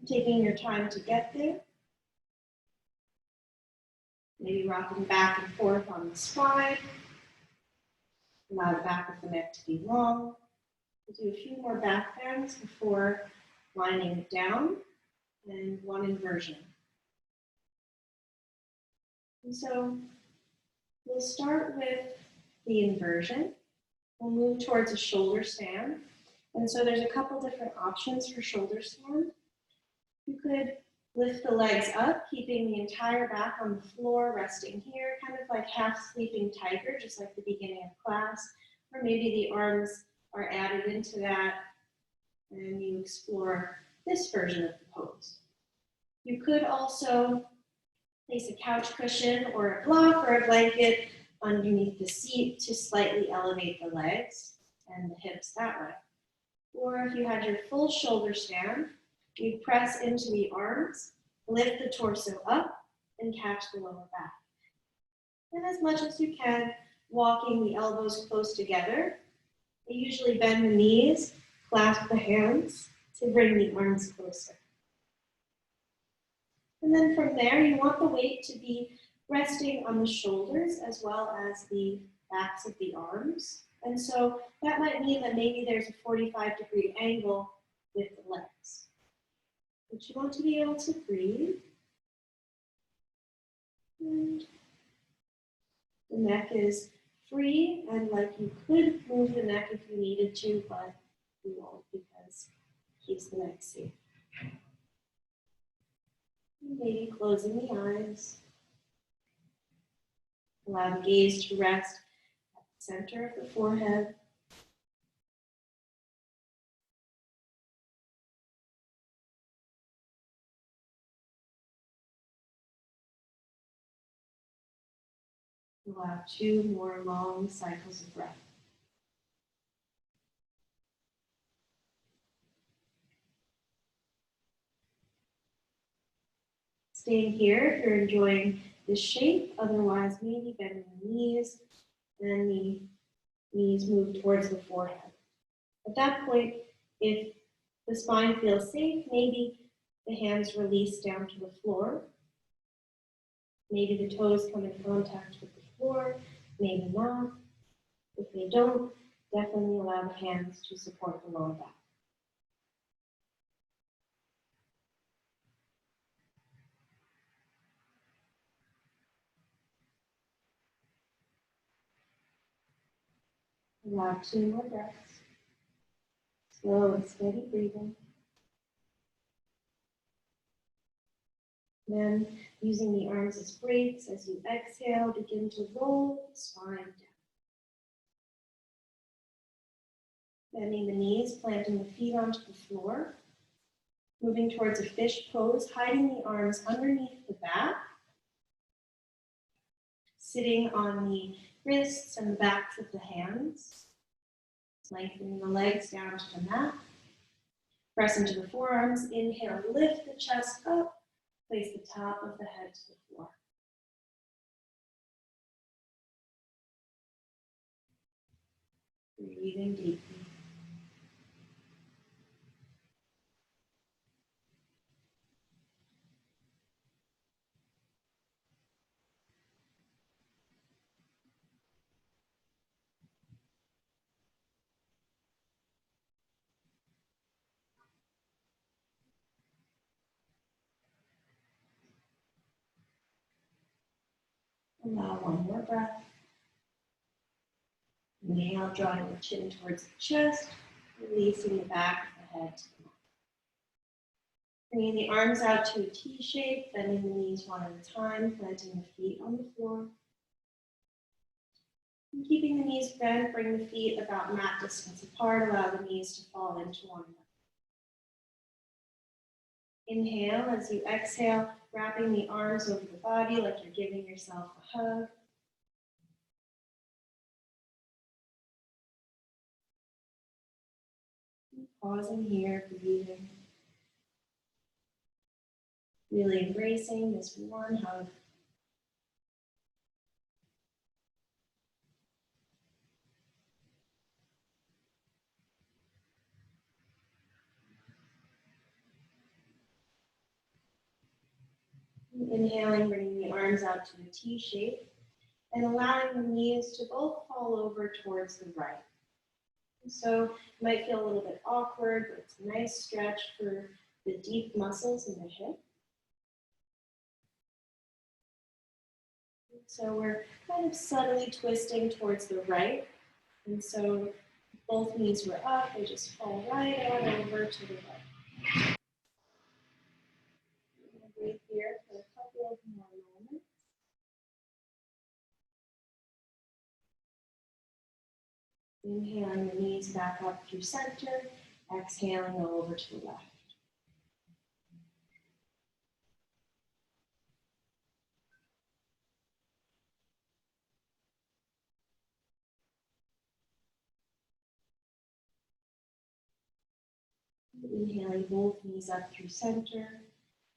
Taking your time to get there. Maybe rocking back and forth on the spine. Allow the back of the neck to be long. We'll do a few more back bends before lining it down and one inversion. And so we'll start with the inversion. We'll move towards a shoulder stand. And so there's a couple different options for shoulder stand. You could Lift the legs up, keeping the entire back on the floor, resting here, kind of like half sleeping tiger, just like the beginning of class. Or maybe the arms are added into that and you explore this version of the pose. You could also place a couch cushion or a block or a blanket underneath the seat to slightly elevate the legs and the hips that way. Or if you had your full shoulder stand, you'd press into the arms, lift the torso up, and catch the lower back. And as much as you can, walking the elbows close together. You usually bend the knees, clasp the hands to bring the arms closer. And then from there, you want the weight to be resting on the shoulders as well as the backs of the arms. And so that might mean that maybe there's a 45-degree angle with the legs. But you want to be able to breathe. And the neck is free, and like you could move the neck if you needed to, but you won't because it keeps the neck safe. Maybe closing the eyes. Allow the gaze to rest at the center of the forehead. Allow 2 more long cycles of breath. Staying here if you're enjoying this shape, otherwise maybe bending the knees and the knees move towards the forehead. At that point, if the spine feels safe, maybe the hands release down to the floor. Maybe the toes come in contact with the floor, maybe not. If they don't, definitely allow the hands to support the lower back. Allow 2 more breaths. Slow and steady breathing. Then, using the arms as brakes, as you exhale, begin to roll the spine down. Bending the knees, planting the feet onto the floor. Moving towards a fish pose, hiding the arms underneath the back. Sitting on the wrists and the backs of the hands. Lengthening the legs down to the mat. Press into the forearms. Inhale, lift the chest up. Place the top of the head to the floor. Breathing deeply. Allow 1 more breath. Inhale, drawing the chin towards the chest, releasing the back of the head to the mat. Bringing the arms out to a T shape, bending the knees 1 at a time, planting the feet on the floor. And keeping the knees bent, bring the feet about mat distance apart, allow the knees to fall into one another. Inhale as you exhale, wrapping the arms over the body like you're giving yourself a hug. Pausing here, breathing. Really embracing this one hug. Inhaling, bringing the arms out to a T shape and allowing the knees to both fall over towards the right. So it might feel a little bit awkward, but it's a nice stretch for the deep muscles in the hip. So we're kind of subtly twisting towards the right. And so both knees were up, they just fall right on over to the right. Inhaling the knees back up through center, exhaling over to the left. Inhaling both knees up through center,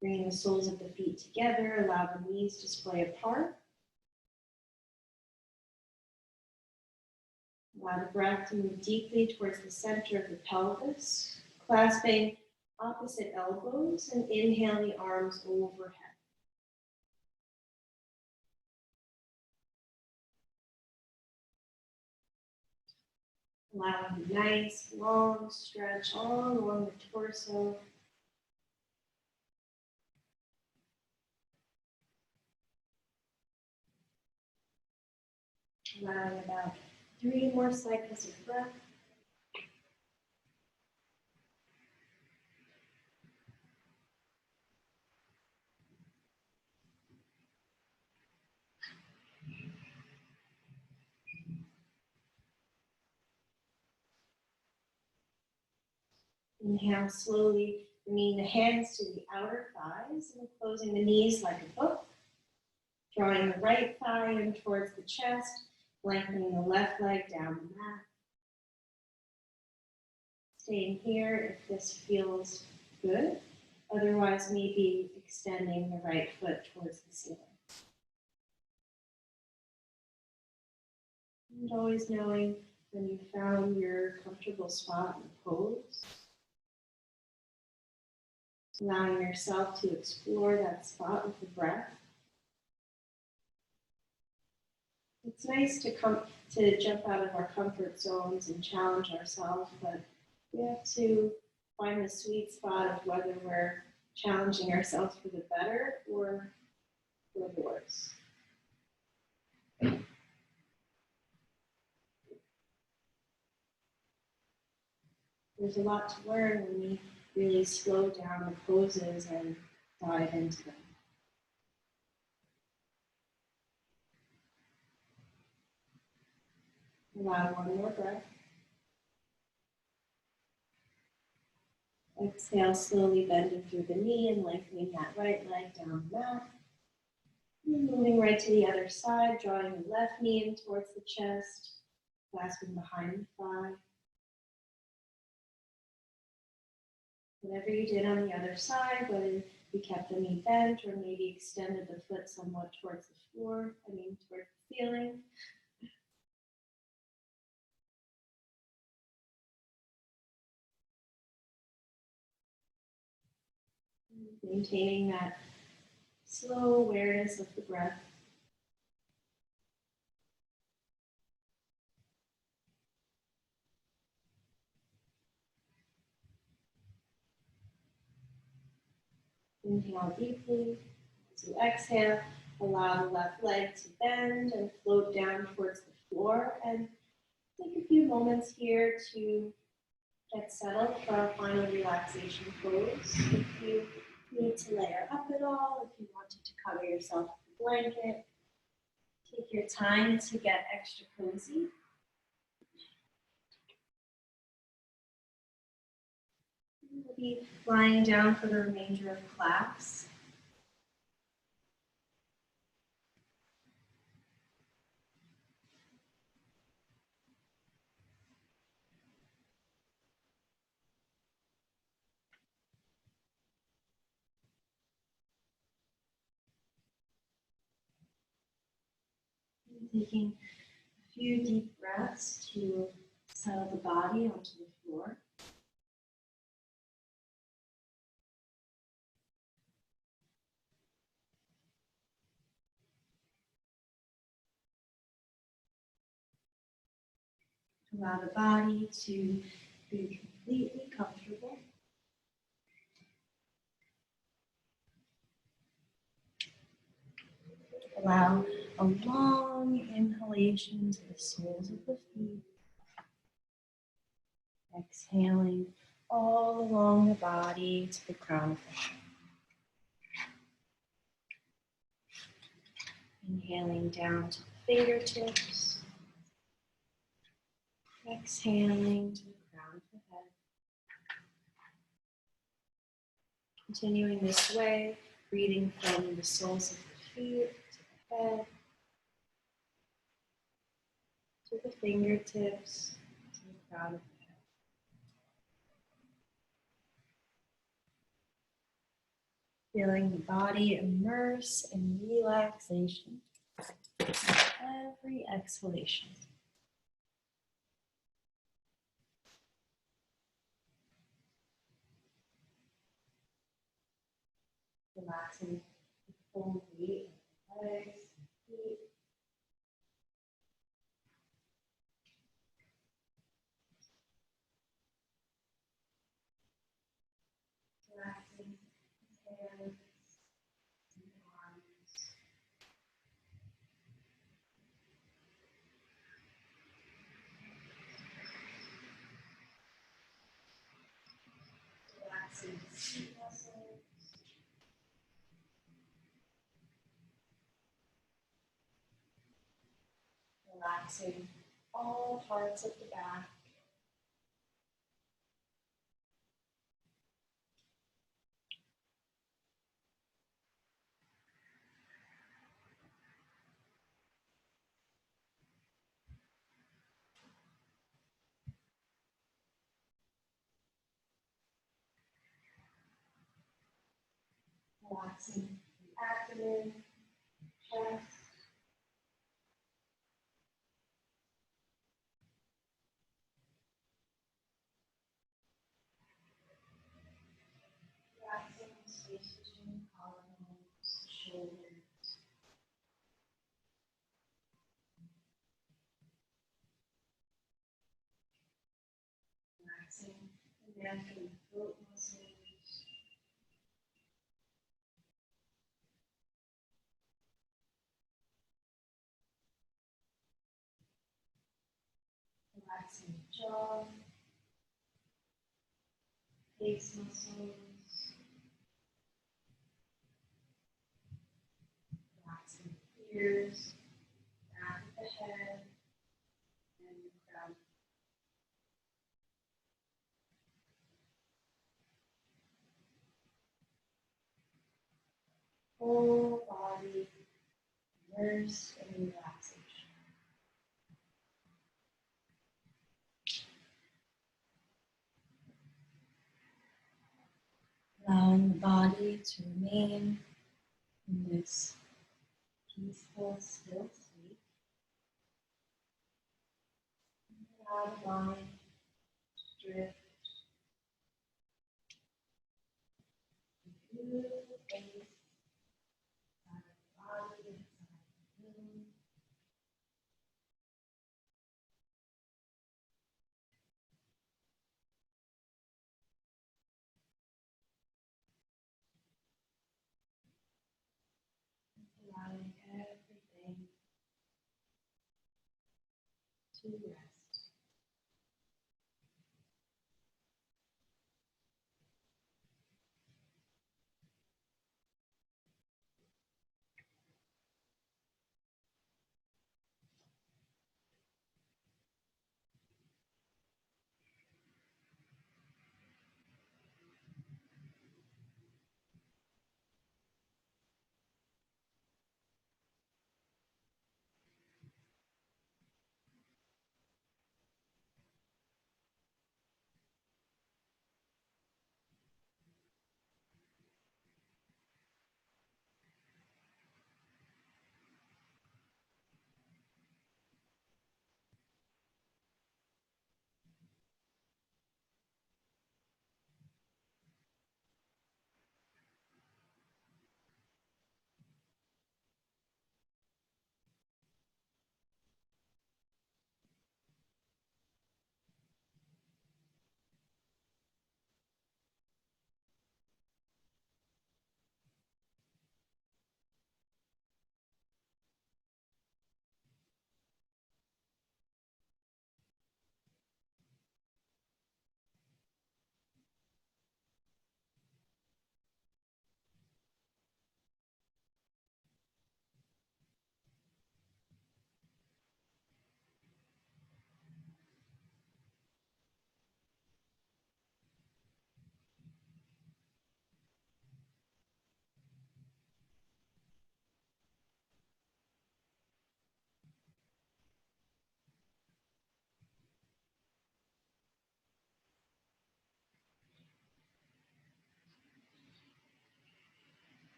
bringing the soles of the feet together, allow the knees to splay apart. Allow the breath to move deeply towards the center of the pelvis, clasping opposite elbows and inhale the arms overhead. Allowing a nice long stretch all along the torso. Allowing about 3 more cycles of breath. Inhale slowly, bringing the hands to the outer thighs and closing the knees like a book. Drawing the right thigh in towards the chest, lengthening the left leg down the mat. Staying here if this feels good. Otherwise, maybe extending the right foot towards the ceiling. And always knowing when you found your comfortable spot in the pose. Allowing yourself to explore that spot with the breath. It's nice to jump out of our comfort zones and challenge ourselves, but we have to find the sweet spot of whether we're challenging ourselves for the better or for the worse. There's a lot to learn when we really slow down the poses and dive into them. Allow one more breath. Exhale, slowly bending through the knee and lengthening that right leg down the mat. And moving right to the other side, drawing the left knee in towards the chest, clasping behind the thigh. Whatever you did on the other side, whether you kept the knee bent or maybe extended the foot somewhat towards the floor, towards the ceiling. Maintaining that slow awareness of the breath. Inhale deeply. As you exhale, allow the left leg to bend and float down towards the floor. And take a few moments here to get settled for our final relaxation pose. If you need to layer up at all, if you wanted to cover yourself with a blanket, take your time to get extra cozy. We'll be lying down for the remainder of class. Taking a few deep breaths to settle the body onto the floor. Allow the body to be completely comfortable. Allow a long inhalation to the soles of the feet. Exhaling all along the body to the crown of the head. Inhaling down to the fingertips. Exhaling to the crown of the head. Continuing this way, breathing from the soles of the feet to the head, to the fingertips, to the crown of the head. Feeling the body immerse in relaxation with every exhalation. Relaxing the full weight of the legs, feet. Relaxing the hands and arms. Relaxing the seat muscles. Relaxing all parts of the back. Relaxing the abdomen, chest. Relaxing the space between the collarbones, the shoulders. Relaxing the neck and the throat muscles. Relaxing the jaw, face muscles. Relaxing the ears, back of the head, and the crown. Whole body immersed in relaxation. Allowing the body to remain in this peaceful, still state. Allow the mind to drift through the face, side of the body, and side of the room. Allowing everything to rest.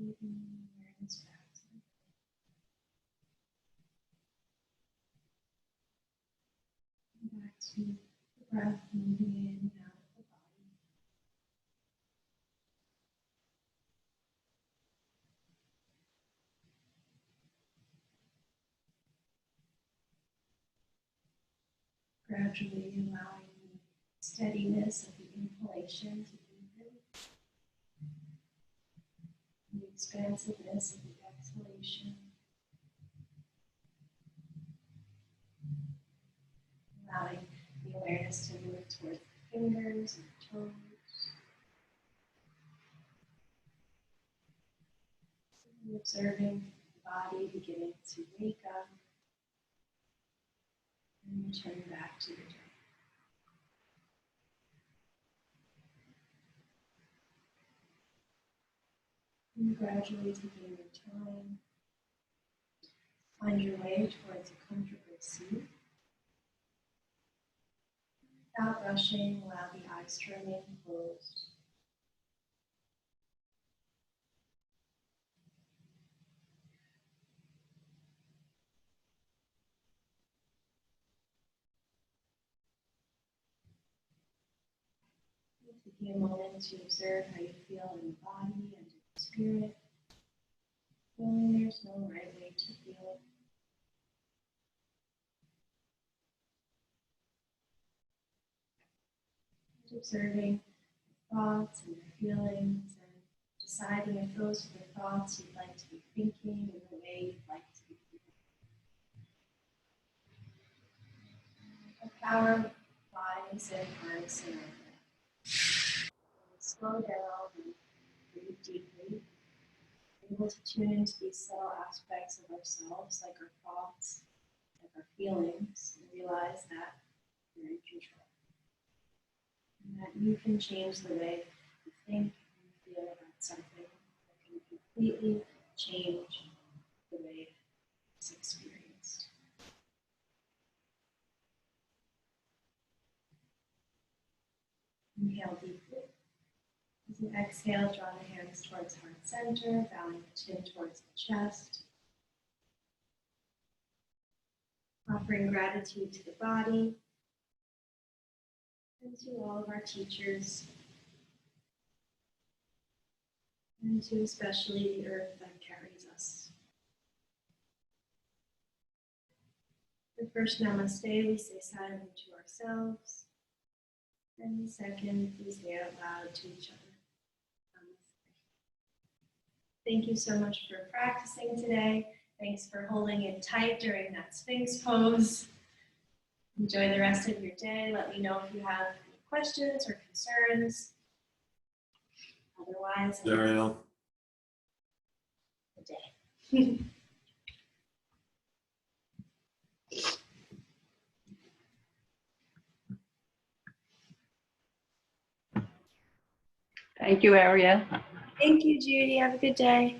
Breathing awareness back to the back to the breath moving in and out of the body. Gradually allowing the steadiness of the inhalation to deepen, the expansiveness of the exhalation, allowing the awareness to move towards the fingers and the toes, and observing the body beginning to wake up and return back to the day. And gradually taking your time, find your way towards a comfortable seat. Without rushing, allow the eyes to remain closed. Taking a moment to observe how you feel in the body and in the spirit. Knowing there's no right way to feel. And observing your thoughts and your feelings and deciding if those are the thoughts you'd like to be thinking and the way you'd like to be thinking. The power lies in harnessing our breath. Slow down and breathe deeply. Able to tune into these subtle aspects of ourselves, like our thoughts, like our feelings, and realize that you're in control. And that you can change the way you think and feel about something that can completely change the way it's experienced. Inhale deeply. As you exhale, draw the hands towards heart center, bowing the chin towards the chest. Offering gratitude to the body and to all of our teachers, and to especially the earth that carries us. The first namaste, we say silently to ourselves, and the second, we say out loud to each other. Thank you so much for practicing today. Thanks for holding it tight during that Sphinx pose. Enjoy the rest of your day. Let me know if you have any questions or concerns. Otherwise, Arielle. The day. Thank you, Arielle. Thank you, Judy. Have a good day.